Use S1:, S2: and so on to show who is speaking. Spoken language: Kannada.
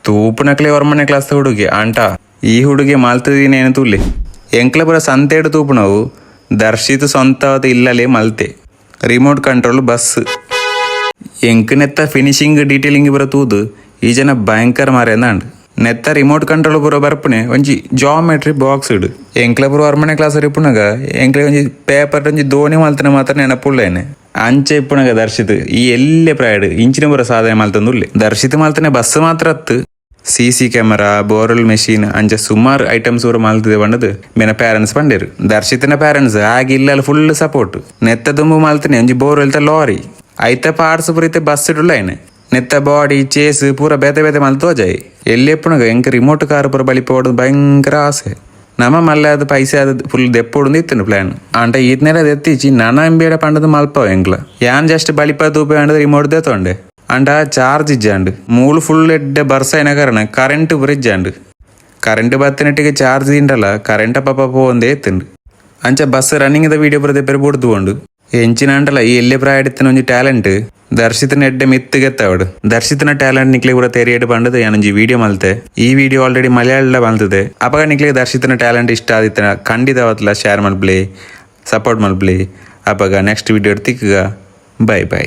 S1: ತೂಪುನಕ್ಲೆ ಹೊರಮನೆ ಕ್ಲಾಸ್ ಹುಡುಗಿ ಅಂಟ ಈ ಹುಡುಗಿ ಮಲ್ತದಿನೇನು ತುಲ್ಲಿ ಎಂಕ್ಲ ಪುರ ಸಂತೆಡು ತೂಪುನವು ದರ್ಶಿತ್ ಸ್ವಂತವಾದ ಇಲ್ಲಲೇ ಮಲ್ತೆ ರಿಮೋಟ್ ಕಂಟ್ರೋಲ್ ಬಸ್ ಎಂಕ್ ನೆತ್ತ ಫಿನಿಶಿಂಗ್ ಡೀಟೇಲಿಂಗ್ ಬರ ತೂದು ಈ ಜನ ಭಯಂಕರ ಮಾರೇಂದಾಂಡ್ ನೆತ್ತ ರಿಮೋಟ್ ಕಂಟ್ರೋಲ್ ಪೂರ ಬರ್ಪುನೆ ಒಂಜಿ ಜಾಮೆಟ್ರಿ ಬಾಕ್ಸ್ ಇಡು ಎಂಕ್ಲ ಪೂರ ಹೊರಮನೆ ಕ್ಲಾಸ್ ಇಪ್ಪುನಾಗ ಎಂಕ್ಲೆ ಒಂಜಿ ಪೇಪರ್ ಒಂಜಿ ದೋಣಿ ಮಲ್ತನ ಮಾತ್ರ ನೆನಪುಳ್ಳೇನೆ ಅಂಚೆ ಇಪ್ಪುನಾಗ ದರ್ಶಿತ್ ಈ ಎಲ್ಲೆ ಪ್ರಾಯಡ್ ಇಂಚಿನ ಪೂರ ಸಾಧನೆ ಮಲ್ತಂದುಲ್ಲೆ ದರ್ಶಿತ್ ಮಲ್ತನೆ ಬಸ್ ಮಾತ್ರ ಅತ್ತು CC ಕ್ಯಾಮರಾ ಬೋರ್ವೆಲ್ ಮೆಷಿನ್ ಅಂಚೆ ಸುಮಾರು ಐಟಮ್ಸ್ ಊರು ಮಲ್ತಿದೆ ಬಂಡದು ಮೇನ ಪ್ಯಾರೆಂಟ್ಸ್ ಬಂದಿರು ದರ್ಶಿತನ ಪ್ಯಾರೆಂಟ್ಸ್ ಆಗ ಇಲ್ಲ ಫುಲ್ ಸಪೋರ್ಟ್ ನೆತ್ತ ದುಂಬು ಮಲ್ತನೆ ಒಂಜಿ ಬೋರ್ವೆಲ್ ಲಾರಿ ಐತೆ ಪಾರ್ಟ್ಸ್ ಪೂರ ಬಸ್ ಇಡುಲ್ಲ ಏನೆ ನೆತ್ತ ಬಾಡಿ ಚೇಸ್ ಪೂರ ಬೇತೆ ಬೇತೆ ಮಲ್ತು ತೋಜಾಯಿ ಎಲ್ಲಿ ಎಪ್ಪುನಾಗ ಎಂಕ ರಿಮೋಟ್ ಕಾರ್ ಪೂರ ಬಳಿ ಪೋಡೋದು ಭಯಂಕರ ಆಸೆ ನಮ್ಮ ಮಲ್ಲ ಅದು ಪೈಸೆ ಅದು ಫುಲ್ ದೆಪ್ಪೊಡು ಇತ್ತನು ಪ್ಲಾನ್ ಅಂಟ ಈತ್ನೆಲ್ಲ ಎತ್ತಿಚ್ಚಿ ನನ್ನ ಎಂಬೇಡ ಪಂಡದು ಮಲ್ಪವ ಎಂಕ್ಲ ಯಾನ್ ಜಸ್ಟ್ ಬಳಿಪ ತೂಪೆ ಅಂಡದು ರಿಮೋಟ್ ದೇತೊಂಡೆ ಅಂಡ ಚಾರ್ಜ್ ಇಜ್ಜಾಂಡು ಮೂಲು ಫುಲ್ ಎಡ್ಡೆ ಬರ್ಸೈನ ಕಾರಣ ಕರೆಂಟ್ ಪೂರ ಇಜ್ಜಾಂಡು ಕರೆಂಟ್ ಬತ್ತಿನಟ್ಟಿಗೆ ಚಾರ್ಜ್ ತಿಂಡಲ್ಲ ಕರೆಂಟ್ ಪಪ್ಪ ಒಂದೇ ಎತ್ತುಂಡು ಅಂಚ ಬಸ್ ರನ್ನಿಂಗ್ ದ ವೀಡಿಯೋ ಬರದೆ ಪೆರ ಬುಡ್ದುಕೊಂಡು ಎಂಚಿನ ಅಂಟಲ್ಲ ಈ ಎಲ್ಲೇ ಪ್ರಾಯಡಿತ್ತಿನ ಒಂಜಿ ಟ್ಯಾಲೆಂಟ್ ದರ್ಶಿತನ ಎಡ್ಡೆ ಮಿತ್ತಗೆತ್ತವಡು ದರ್ಶಿತನ ಟ್ಯಾಲೆಂಟ್ ನಿಕ್ಲೆ ಕೂಡ ತೆರಿಯಡು ಬಂಡದು ಯಾನೊಂಜಿ ವಿಡಿಯೋ ಮಲ್ತೆ ಈ ವಿಡಿಯೋ ಆಲ್ರೆಡಿ ಮಲಯಾಳ ಮಲ್ತದೆ ಅಪಗ ನಿಕ್ಲೆ ದರ್ಶಿತನ ಟ್ಯಾಲೆಂಟ್ ಇಷ್ಟ ಆದಿತ್ತನ ಖಂಡಿತವತ್ಲ ಶೇರ್ ಮಲ್ಪ್ಲೆ ಸಪೋರ್ಟ್ ಮಲ್ಪ್ಲೆ ಅಪಗ ನೆಕ್ಸ್ಟ್ ವಿಡಿಯೋ ತಿಕ್ಕಗ ಬೈ ಬೈ.